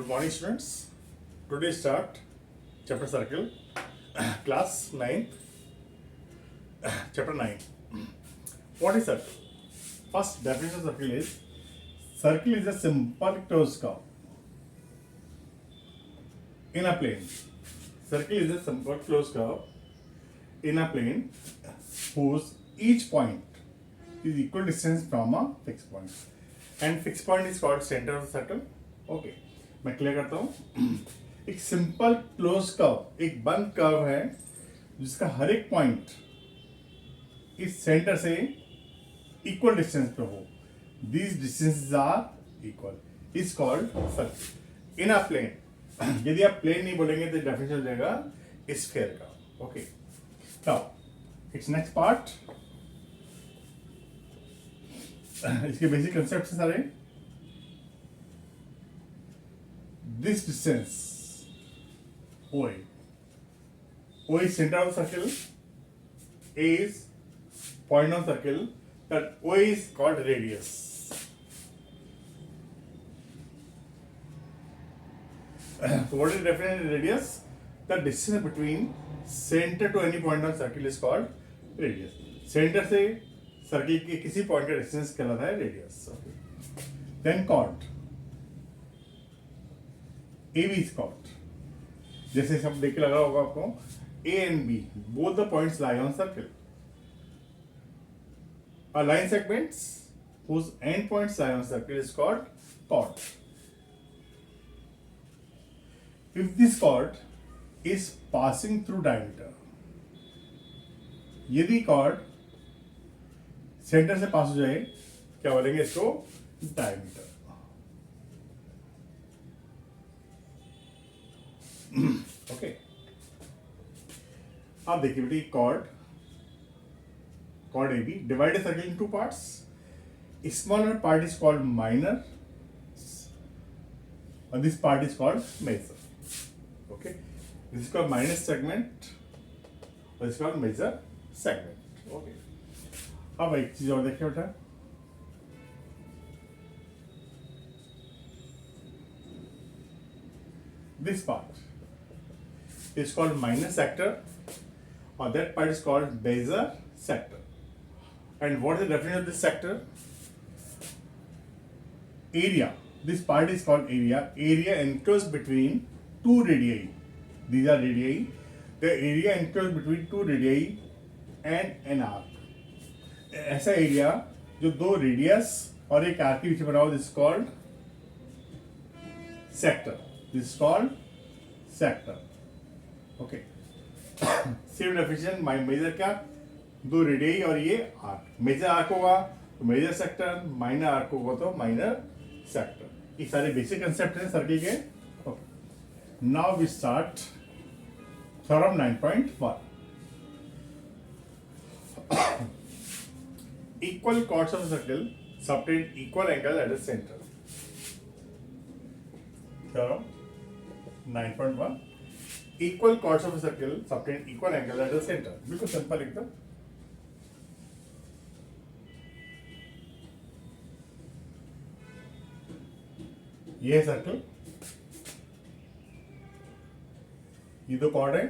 Good morning, students. Today start chapter circle, class 9, chapter 9. What is circle? First definition of circle is a simple closed curve in a plane. Circle is a simple closed curve in a plane whose each point is equal distance from a fixed point. And fixed point is called center of the circle. Okay. मैं clear करता हूँ. एक simple close curve, एक बंद curve है जिसका हर एक point इस सेंटर से इक्वल डिस्टेंस पे हो. These distances are equal is called circle in a plane. यदि आप प्लेन नहीं बोलेंगे तो डेफिनेशन हो जाएगा स्फीयर का. Okay, now it's next part. इसके बेसिक कंसेप्ट सारे. This distance OA is center of the circle. A is point of circle. That OA is called radius. So what is the definition of radius? The distance between center to any point of circle is called radius. Center से circle के किसी point का distance कहलाता है radius. Then chord. A B स्कॉट, जैसे सब देख के लगा होगा आपको. A and B both the points lie on circle. A line segments whose end points lie on circle is called chord. If this chord is passing through diameter, यदि chord centre से पास हो जाए क्या बोलेंगे इसको? डायमीटर. ओके, अब देखिए बेटी, chord A B divide a circle in two parts. Smaller part is called minor और this part is called major. Okay, this is called minor segment और this called major segment. Okay, अब एक चीज और देखिए बेटा. This part is called minor sector or that part is called Bezier sector. And what is the definition of this sector? Area. This part is called area. Area enclosed between two radii. These are radii. The area enclosed between two radii and an arc. ऐसा area जो दो radius और एक arc के बीच बना हो, this called sector. This is called sector. Okay. Same definition. Major क्या? दो रेडियई और ये आर्क. मेजर आर्क होगा तो मेजर सेक्टर, माइनर आर्क होगा तो माइनर सेक्टर. ये सारे बेसिक कंसेप्ट हैं सर्किल के. Now we start theorem 9.1. Equal chords of a circle subtend equal angle at the center. Theorem 9.1. Equal chords of a circle subtend equal angle at the center. बिल्कुल simple एकदम. ये है circle, ये दो chord है.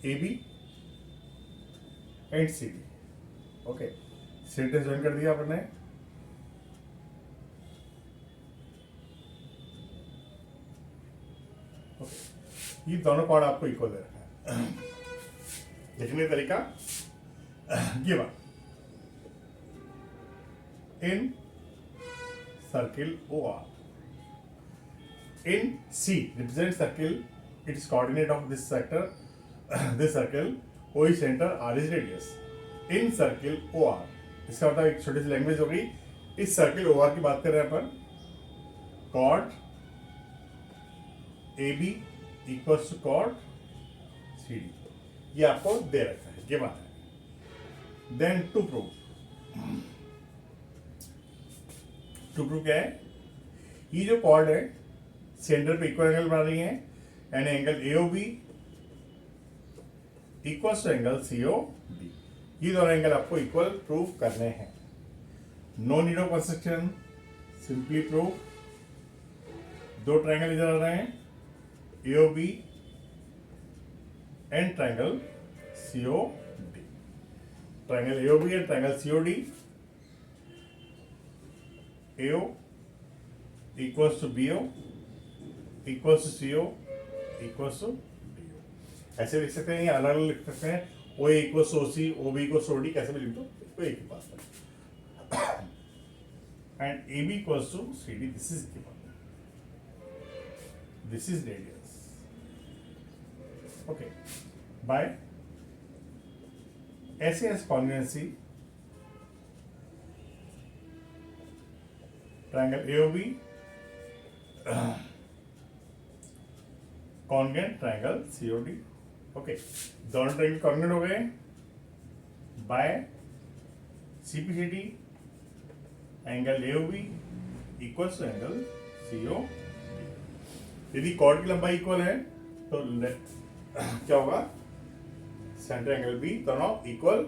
A B and C D. Okay, centre join कर दिया आपने. ओके, ये दोनों कॉर्ड आपको इक्वल दे रखा है. देखने का तरीका given in circle O R. In C represents circle, it is coordinate of this sector, this circle. O is center, R is radius. In circle OR, इसका मतलब एक छोटी सी लैंग्वेज हो गई. इस सर्किल OR की बात कर रहे हैं अपन. Chord AB equals to chord CD. ये आपको दे रखा है, ये बात है. देन टू प्रूव क्या है? ये जो कॉर्ड है सेंटर पे इक्वल एंगल बना रही है and angle AOB equals to angle COD. ये दोनों एंगल आपको इक्वल प्रूव करने हैं. No need of construction, simply prove. दो ट्रायंगल इधर आ रहे हैं, AOB and triangle COD. Triangle AOB and triangle COD. AO equals to BO equals to CO equals to DO. ऐसे लिख सकते हैं या अलग अलग लिख सकते हैं. OA equals to OC, OB equals to OD, कैसे भी लिख दो, इसको एक ही बात है. And AB equals to CD. This is given. This is radius. Okay. By SAS congruency, triangle AOB congruent triangle COD. Okay, दोनों ट्रायंगल कॉन्ग्रुएंट हो गए by CPCD. Angle AOB equals to angle COD. यदि chord की लंबाई equal है तो क्या होगा, सेंटर एंगल भी दोनों इक्वल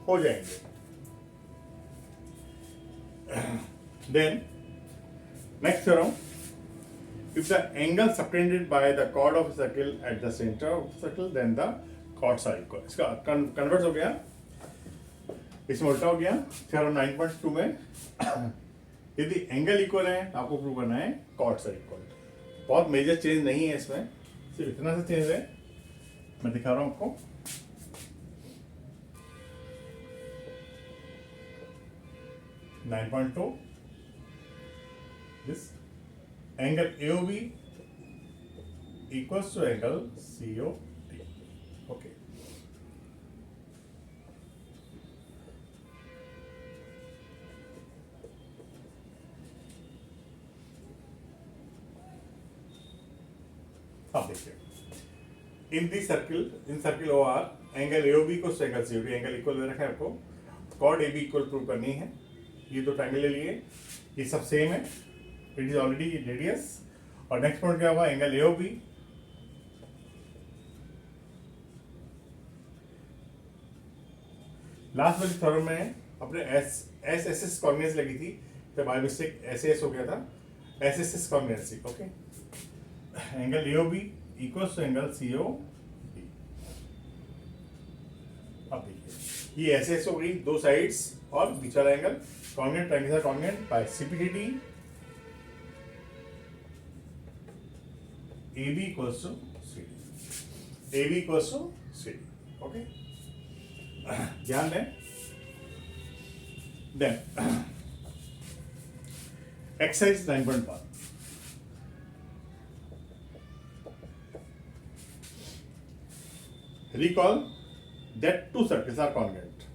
हो जाएंगे. Then next theorem, if the angle subtended by the chord of a circle at the center of the circle, then the chords are equal. इसका कन्वर्ट हो गया, इसमें उल्टा हो गया. थ्योरम 9.2 में यदि एंगल इक्वल है आपको प्रूव करना है chords are equal. बहुत मेजर चेंज नहीं है इसमें, सिर्फ इतना सा चेंज है, मैं दिखा रहा हूं आपको. This angle AOB equals to angle COD. Okay. अब देखिए, in the circle, in circle OR, angle AOB equals to angle COD. Angle equal दे रखा है आपको, chord AB इक्वल प्रूव करनी है. ये दो ट्रायंगल ले लिए, ये सब सेम है, इट इज ऑलरेडी रेडियस. और नेक्स्ट पॉइंट क्या होगा, एंगल AOB लास्ट वाली थ्योरम में अपने SSS कॉन्ग्रुएंसी लगी थी, तो बाय मिस्टेक SAS हो गया था. SSS congruency. Okay, angle AOB equals to angle COD. अब देखिए, ये SS हो गई दो साइड्स और बीच वाला angle congruent, triangle congruent by CPCD. AB equals to CD. AB equals to CD. Okay. ध्यान दें. Then exercise 9.1. Recall that two circles are congruent.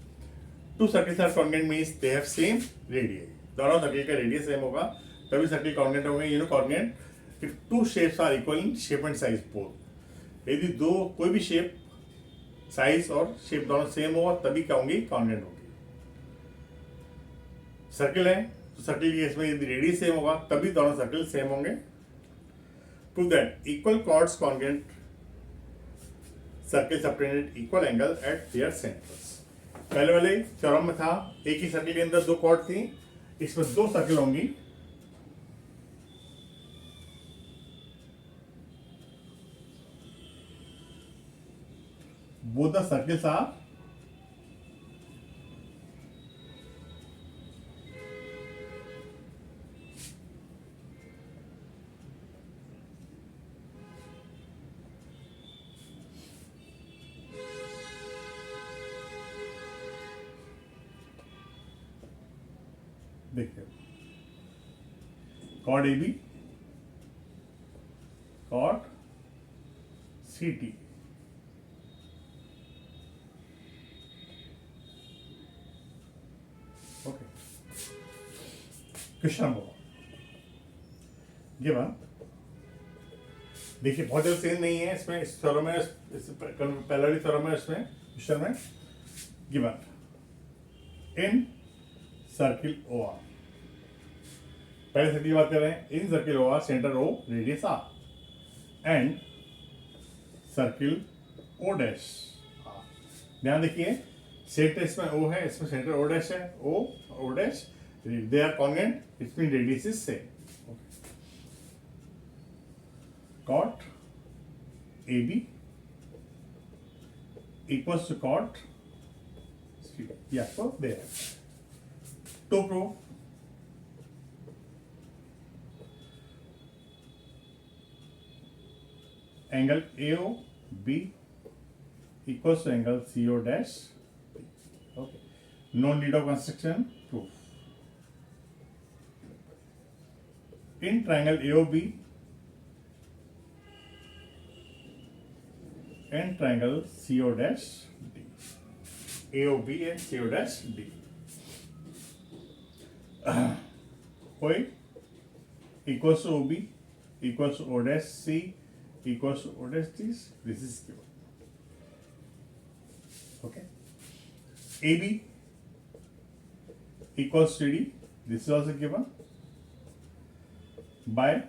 Two circles are congruent means they have same radii. दोनों circle का radius same होगा तभी circle congruent होंगे. You know congruent, if two shapes are equal in shape and size both. यदि दो कोई भी shape, size और शेप दोनों सेम होगा तभी क्या होंगी, कॉन्ग्रुएंट होगी. सर्कल है तो सर्कल की इसमें यदि रेडियस सेम होगा तभी दोनों सर्कल सेम होंगे. Prove that equal chords congruent circle subtended equal angle at their centres. पहले वाले थ्योरम में था एक ही सर्कल के अंदर दो कॉर्ड थी, इसमें दो सर्कल होंगी. both the circles are देखिए, chord AB, chord CT. Okay, question number 1 given. देखिए बहुत जल्द चेंज नहीं है इसमें, इस थ्योरम में, पहला वाली थ्योरम में, इसमें क्वेश्चन में गिवन इन सर्किल OR. पहले सर्किल की बात कर रहे हैं. इन circle OR centre O, radius R, and circle O dash R. ध्यान देखिए, सेंटर इसमें O है, इसमें सेंटर O डैश है, O dash, they are congruent, it means radius is same. Cot AB equals to cot C. Yeah, so there. To prove angle AOB equals to angle CO dash B. Okay. No need of construction. Proof. In triangle AOB and triangle CO dash D. AOB and CO dash D. OA equals to OB equals to O dash C equals to O dash D. This is given. Okay. AB equals to D. This is also given by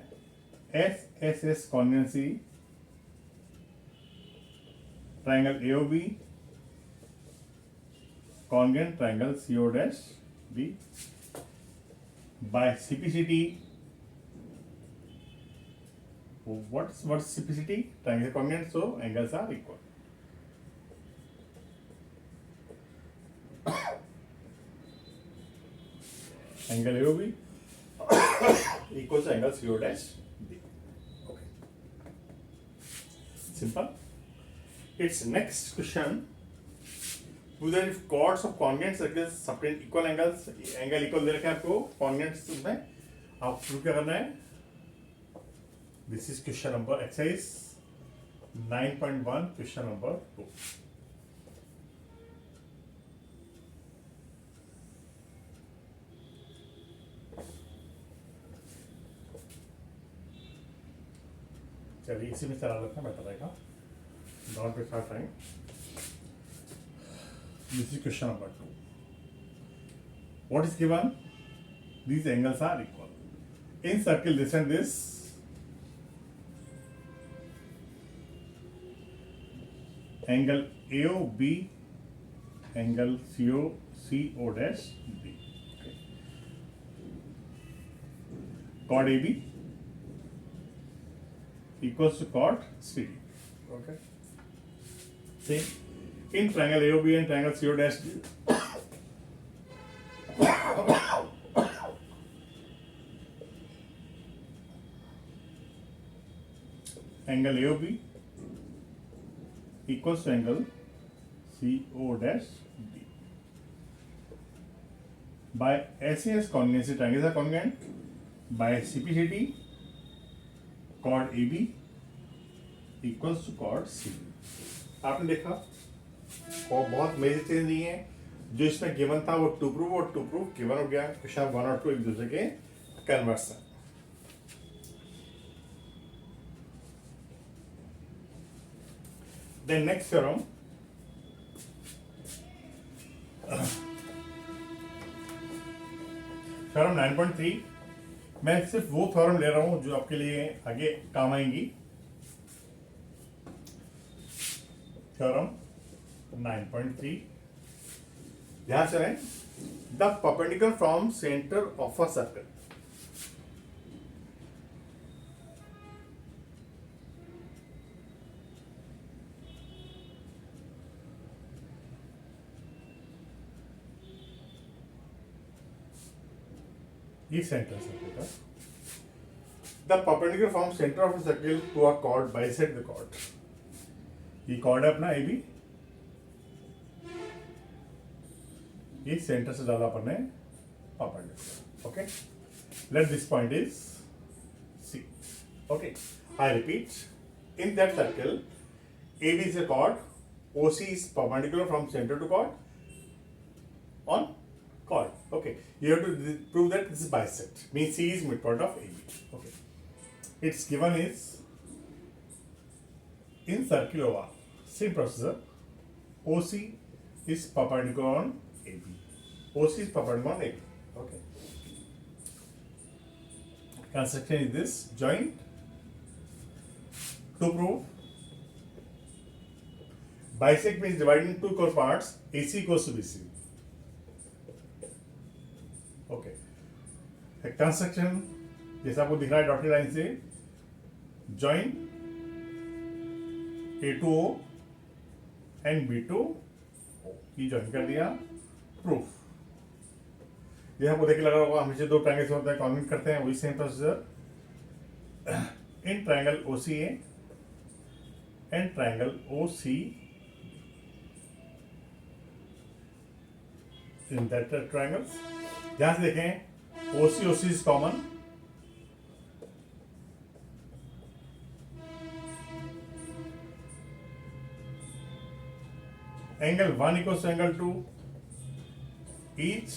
SSS congruency. Triangle AOB congruent triangle CO dash B by CPCT. What's CPCT? Triangle congruent, so angles are equal. Angle AOB equals to angle CO dash B. Okay. Simple. Its next question. Prove that if chords of congruent circles subtend equal angles, angle equal दे रखा है आपको congruent में, आप prove क्या करना है? This is question number exercise 9.1, question number 2. चलिए इसी में चला लेते हैं, बेटर रहेगा. Don't waste our time. This is question number 2. What is given? These angles are equal. In circle this and this, angle AOB, angle CO dash B. Okay. Chord AB equals to chord CD. Okay. Same. In triangle AOB and triangle CO dash D, angle AOB equals to angle CO dash D. By SAS congruency, triangles are congruent. By CPCT, chord AB equals to chord CD. आपने देखा और बहुत major change नहीं है. जो इसमें given था वो टू प्रूफ गिवन हो गया. क्वेश्चन 1 और 2 एक दूसरे के कन्वर्स है. Then next theorem, theorem 9.3. मैं सिर्फ वो थ्योरम ले रहा हूँ जो आपके लिए आगे काम आएंगी. थ्योरम 9.3. ध्यान से रहें. The perpendicular from centre of a circle. ये सेंटर सर्कल का. The perpendicular from centre of a circle to a chord bisect the chord. ये कॉर्ड है अपना AB. ये सेंटर से डाला अपन ने perpendicular. Okay. Let this point is C. Okay. I repeat. In that circle AB is a chord. OC is perpendicular from center to chord on chord. Okay. You have to prove that this is bisect. Means C is midpoint of AB. Okay. Its given is in circle OR. Same procedure. OC is perpendicular on AB. OC is perpendicular on AB. Okay. Construction is this. Joint. To prove, Bisect means divided into two equal parts. AC equals to BC. Okay. Construction जैसा आपको दिख रहा है dotted line से, join A2O and B2O, ये join कर दिया. Proof ये आपको देख लगा होगा, हमेशा दो ट्रायंगल्स होता है कॉन्वेंट करते हैं, वही same procedure. In triangle OCA and triangle OC, in that triangles ध्यान से देखें, OC is common. Angle 1 equals to angle 2, each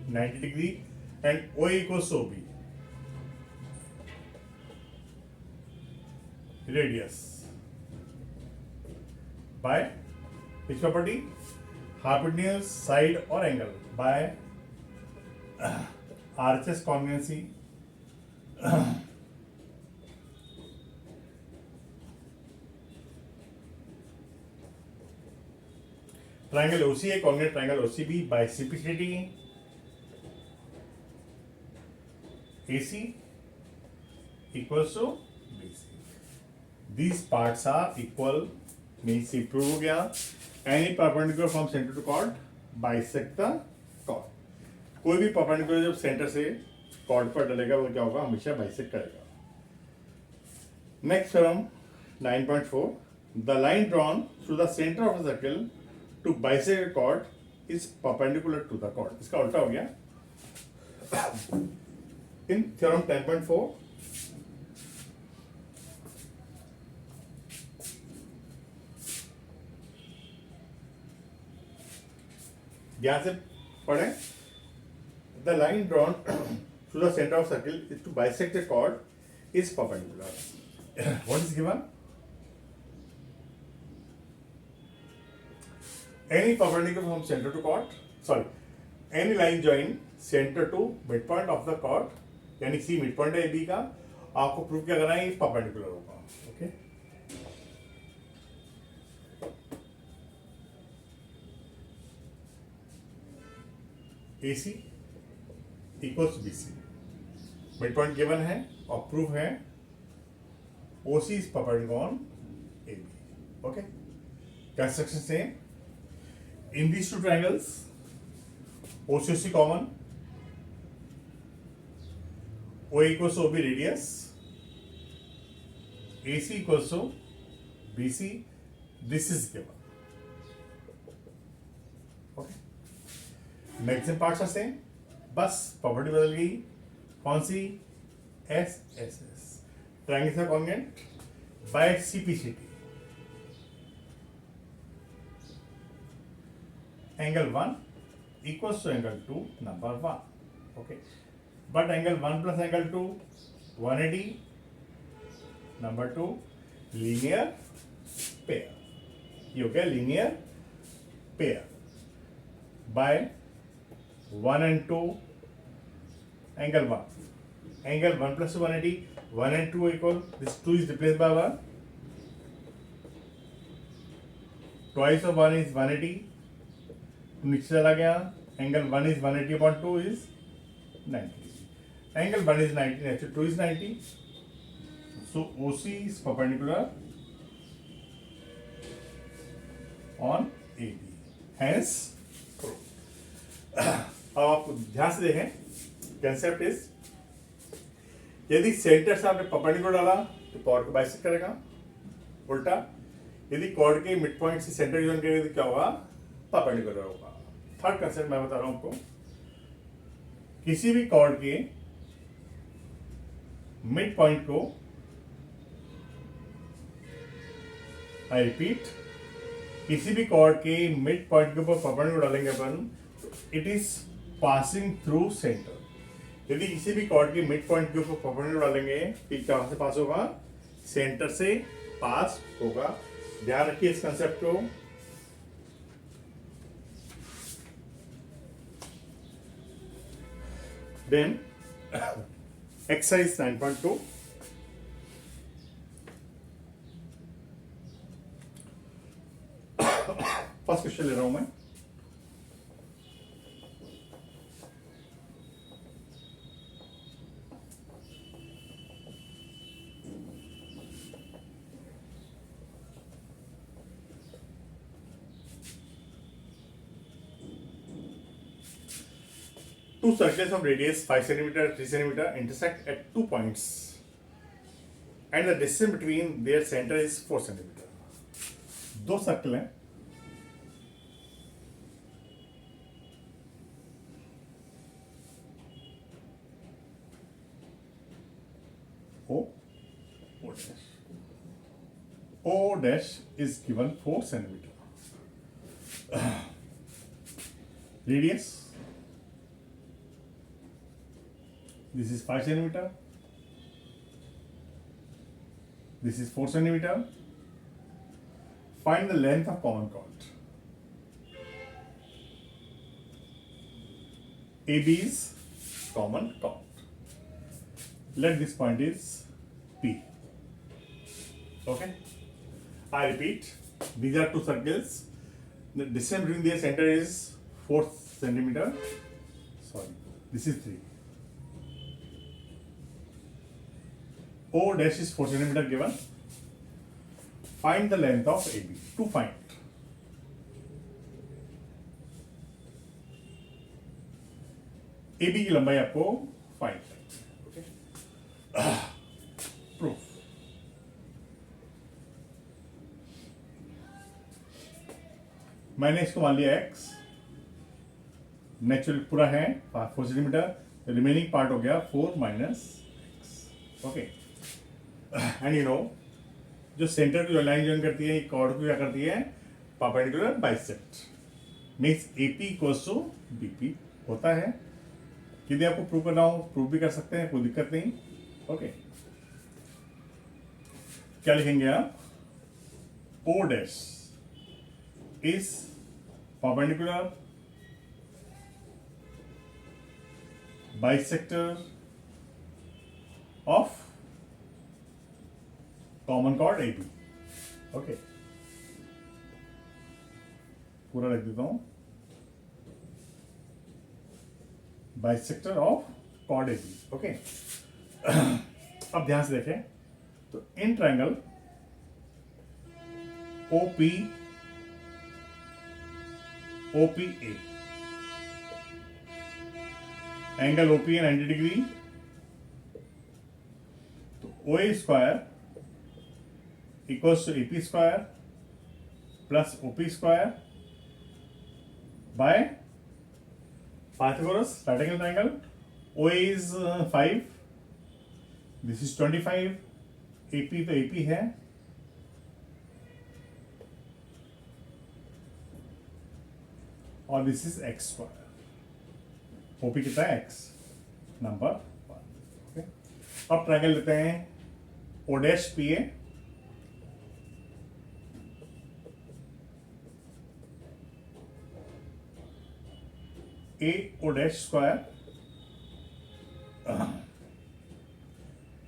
90 degree, and OA equals to OB. Radius by which property? Hypotenuse, side or angle by RHS congruency. Triangle OCA congruent triangle OCB by reciprocity. AC equals to BC. These parts are equal, means ये prove हो गया. Any perpendicular from center to chord bisect the chord. कोई भी perpendicular जब centre से cord पर डलेगा वो क्या होगा, हमेशा बाइसेक्ट करेगा. Next theorem 9.4, the line drawn through the centre of the circle to bisect a chord is perpendicular to the chord. इसका उल्टा हो गया. इन थ्योरम 10.4, ध्यान से पढ़ें. The line drawn through the center of circle is to bisect the chord is perpendicular. What is given? Any perpendicular from center to chord, sorry, any line join center to midpoint of the chord, यानी C midpoint है AB का, आपको prove क्या करना है, ये perpendicular होगा. Okay? AC equals BC, mid point given है और प्रूफ है OC is perpendicular on AB. Okay, construction same. In these two triangles OC common, OA equals to OB radius, AC equals to BC. This is given. Okay, maximum parts are same, बस property बदल गई. कौन सी? SSS, triangle से congruent by CPCT. Angle 1 equals to angle 2 number 1. Okay, but angle 1 plus angle 2 180. Number 2 linear pair. ये हो गया linear pair bye 1 and 2 angle 1. Angle 1 plus 180, 1 and 2 equal. This 2 is replaced by 1. Twice of 1 is 180. नीचे चला गया. Angle 1 is 180 upon 2 is 90. Angle 1 is 90, actually 2 is 90. So OC is perpendicular on AB. Hence proved. अब आप ध्यान से देखें, concept is, यदि centre से आपने परपेंडिकुलर डाला तो कॉर्ड को बाइसेक्ट करेगा. उल्टा यदि कॉर्ड के मिड पॉइंट से सेंटर जॉइन करेगा तो क्या होगा, परपेंडिकुलर होगा. थर्ड कंसेप्ट मैं बता रहा हूं आपको, किसी भी कॉर्ड के मिड पॉइंट को, आई रिपीट, किसी भी कॉर्ड के मिड पॉइंट के ऊपर परपेंडिकुलर डालेंगे अपन, it is passing through centre. यदि किसी भी कॉर्ड के मिड पॉइंट के ऊपर परपेंडिकुलर डालेंगे तो कहां से पास होगा, सेंटर से पास होगा. ध्यान रखिए इस कंसेप्ट को. देन एक्सरसाइज 9.2, फर्स्ट क्वेश्चन ले रहा हूं मैं. Two circles of radius 5 centimeter, 3 centimeter intersect at 2 points, and the distance between their center is 4 centimeter. दो सर्कल हैं. O dash is given 4 centimeter. Radius, this is 5 centimeter, this is 4 centimeter. Find the length of common chord. AB is common chord. Let this point is P. Okay. I repeat. These are two circles. The distance between their center is 4 centimeter. Sorry, this is 3. O dash is 4 centimeter given. Find the length of AB. To find AB की लंबाई आपको find करनी है. Okay. Proof. मैंने इसको मान लिया x. Natural पूरा है 4 सेंटीमीटर. रिमेनिंग पार्ट हो गया 4 minus x. Okay. And you know, जो सेंटर की लाइन ज्वाइन करती है कॉर्ड को क्या करती है, perpendicular bisect. Means AP equals to BP होता है. यदि आपको प्रूव करना हो प्रूव भी कर सकते हैं, कोई दिक्कत नहीं. ओके. क्या लिखेंगे आप? O dash is perpendicular bisector of common chord AB. Okay. पूरा लिख देता हूं. Bisector of chord AB. Okay. अब ध्यान से देखें तो इन ट्रायंगल OPA एंगल OP है 90 डिग्री. तो OA square equals to AP square plus OP square by Pythagoras right angle triangle. OA is 5. This is 25. AP तो AP है. और this is x square. OP कितना है x. नंबर 1. Okay. अब triangle लेते हैं O dash PA. O dash square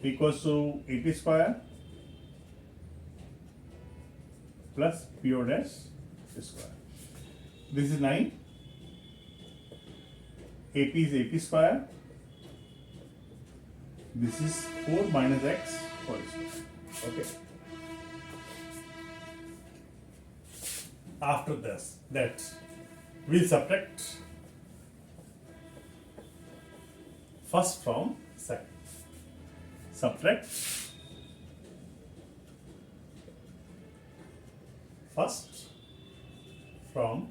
equals to AP square plus PO dash square. This is 9. AP is AP square. This is 4 minus x whole square. Okay. After this, that we'll subtract first from second. Subtract first from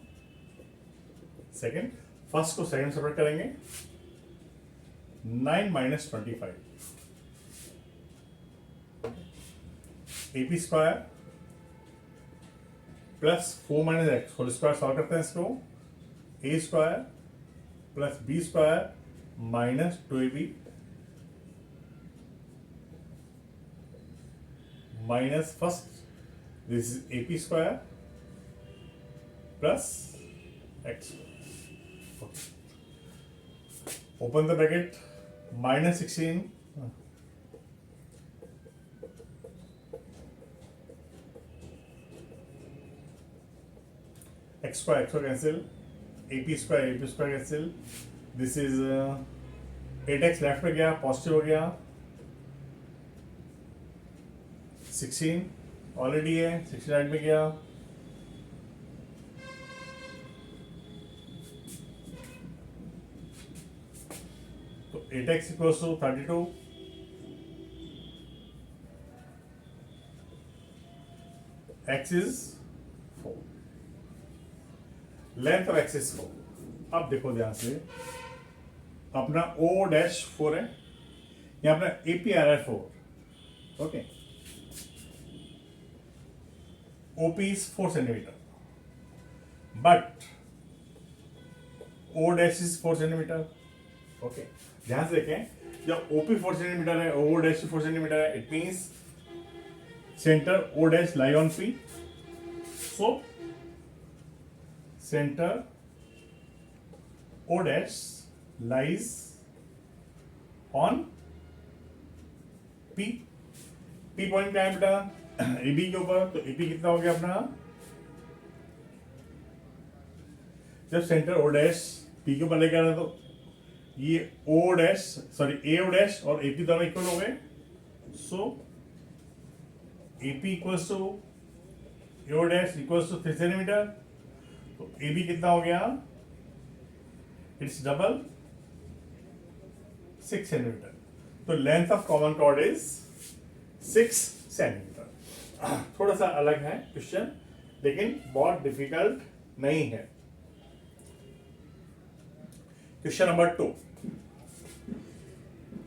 second. First को second subtract करेंगे. 9 minus 25. AP square plus 4 minus x whole square solve करते हैं इसको. A square plus B square minus 2AB minus first this is AP square plus x. Open the bracket. Minus 16 x square cancel, ap square cancel. This is 8x left में गया, positive हो गया, 16 already है, 16 right में गया, तो 8x equals to 32, x is 4, length of x is 4. अब देखो ध्यान से, अपना O डैश 4 है, यहाँ अपना AP आ रहा है 4, okay. OP is 4 centimetre, but O dash is 4 centimetre, okay. ध्यान से देखें, जब OP 4 सेंटीमीटर है, O डैश 4 सेंटीमीटर है, it means center O dash lie on P, so center O dash lies on P. P point क्या है बेटा, AB के ऊपर, तो AP कितना हो गया अपना, जब सेंटर O डैश P के ऊपर लेके आ रहा है तो ये O dash sorry A O dash और AP दोनों इक्वल हो गए, so AP equals to A dash equals to 3 centimetre, तो AB कितना हो गया, इट्स डबल 6 सेंटीमीटर. तो length of common chord is 6 centimetre. थोड़ा सा अलग है क्वेश्चन, लेकिन बहुत डिफिकल्ट नहीं है. Question number 2.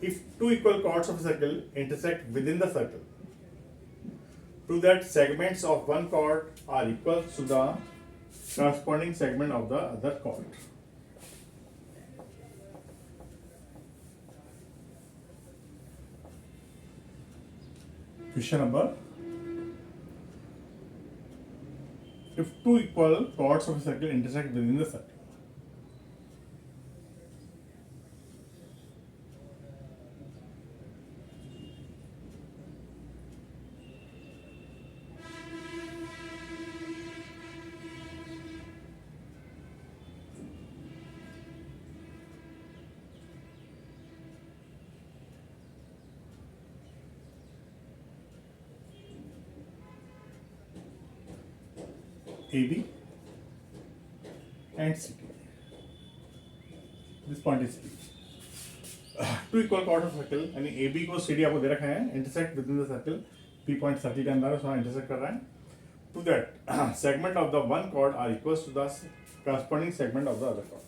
If two equal chords of a circle intersect within the circle, to that segments of one chord are equal to the corresponding segment of the other chord. Question number: if two equal chords of a circle intersect within the circle, AB and CD. This point is P. Two equal chords of circle, यानी AB को CD आपको दे रखा है, intersect within the circle. P point circle के अंदर उसमें intersect कर रहा है. To that segment of the one chord are equals to the corresponding segment of the other chord.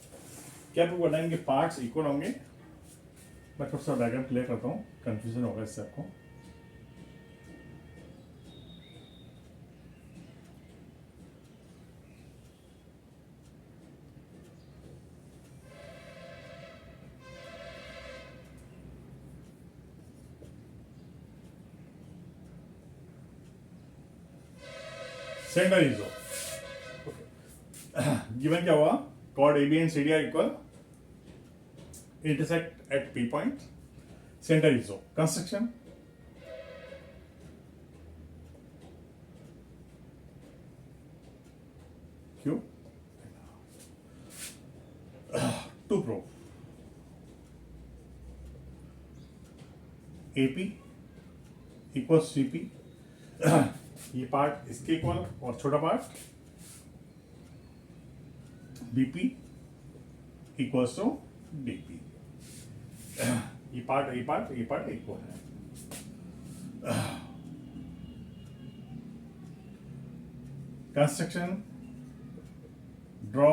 क्या आपको बताएं इनके parts equal होंगे? मैं थोड़ा सा diagram clear करता हूँ, confusion होगा इससे आपको. सेंटर इज गिवन क्या हुआ, chord AB and CD are equal, intersect at P point, centre is construction. क्यों to prove AP equal CP, ये पार्ट इसके इक्वल और छोटा part BP equals to DP. ये पार्ट इक्वल है. Construction, draw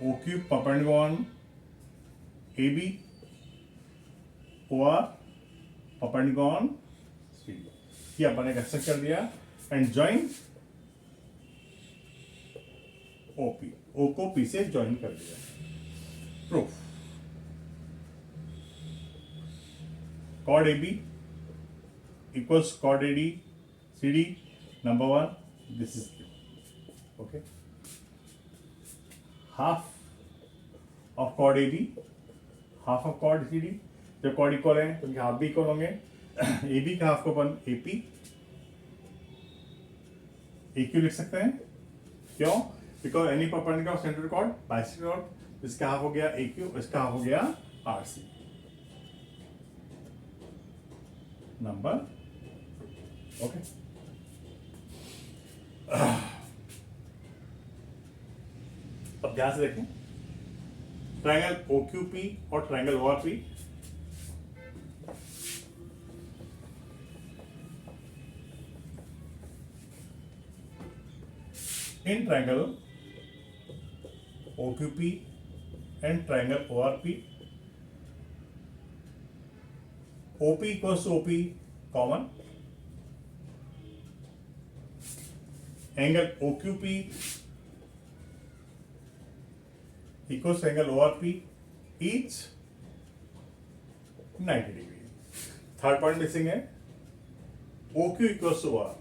OQ perpendicular AB OR perpendicular CD. ये अपन ने कंस्ट्रक्ट कर दिया एंड ज्वाइन OP, O को P से ज्वाइन कर दिया. Proof, chord AB equals chord AD CD number 1, this is okay. Half of chord AB, half of chord CD. जब कॉर्ड इक्वल है तो हाफ भी इक्वल होंगे. AB का हाफ को अपन AP AQ लिख सकते हैं, क्यों? Because any perpendicular of centre chord bisector chord, इसका हाफ हो गया AQ, इसका हाफ हो गया RC। Number okay. अब ध्यान से देखें, ट्रायंगल OQP और triangle ORP, in triangle OQP and triangle ORP, OP equals to OP common, angle OQP equals to angle ORP, each 90 degree. Third point missing है, OQ equals to OR,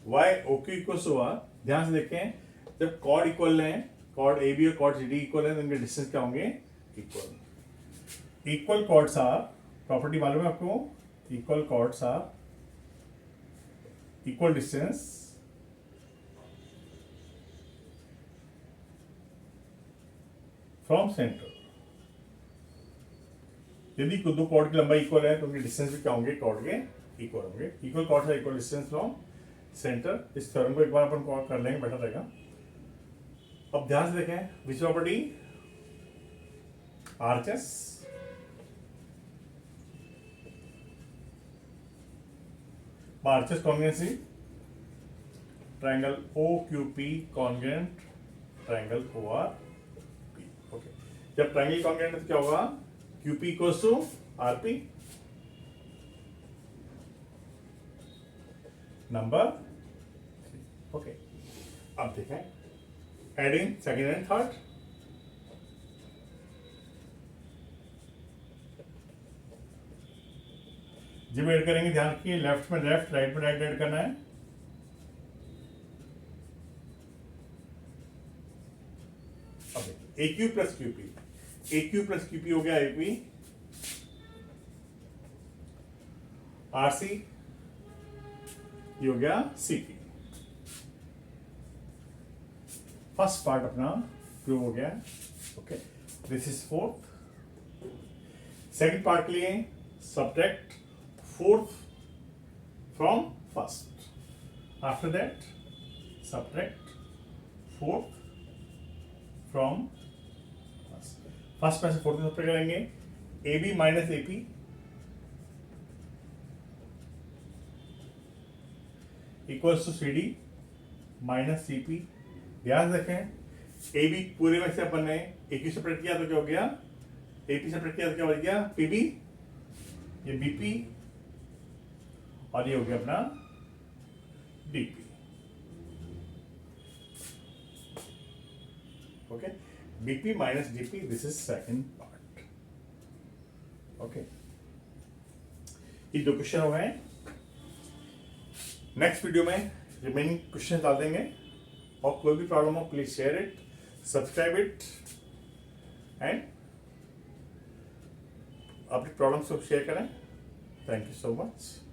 y OQ equals to R। ध्यान से देखें, जब chord equal हैं, cord AB और cord CD equal हैं, तो इनके डिस्टेंस क्या होंगे? इक्वल कॉर्ड्स आर, प्रॉपर्टी मालूम है आपको, equal chords are equal distance from centre. यदि दो कॉर्ड की लंबाई इक्वल है तो उनके डिस्टेंस भी क्या होंगे? कॉर्ड के इक्वल होंगे। इक्वल कॉर्ड है इक्वल डिस्टेंस फ्रॉम सेंटर। इस थ्योरम को एक बार अपन कर लेंगे, बेटर रहेगा। अब ध्यान से देखें which property, RHS, RHS congruency, triangle OQP congruent triangle ORP। Okay, जब ट्रायंगल कॉन्ग्रुएंट है तो क्या होगा? QP equals to RP। Number okay. अब देखें एडिंग सेकेंड एंड थर्ड। जब ऐड करेंगे ध्यान रखिए, लेफ्ट में लेफ्ट, राइट में राइट ऐड करना है। अब देखिए AQ plus QP, AQ plus QP हो गया AP, RC ये हो गया CP। फर्स्ट पार्ट अपना प्रूव हो गया। Okay, this is fourth. Second part के लिए subtract fourth from first, after that subtract fourth from first में से फोर्थ में सब्ट्रैक्ट करेंगे। AB minus AP equals to CD minus CP। ध्यान रखें AB पूरे में से अपन ने AQ सेपरेट किया तो क्या हो गया? AP सेपरेट किया तो क्या हो गया? PB, ये BP और ये हो गया अपना DP। Okay, BP minus DP, this is second part. Okay, ये दो क्वेश्चन हो गए। नेक्स्ट वीडियो में रिमेनिंग क्वेश्चन डाल देंगे। और कोई भी प्रॉब्लम हो please share it, subscribe it and अपनी प्रॉब्लम्स को शेयर करें। Thank you so much.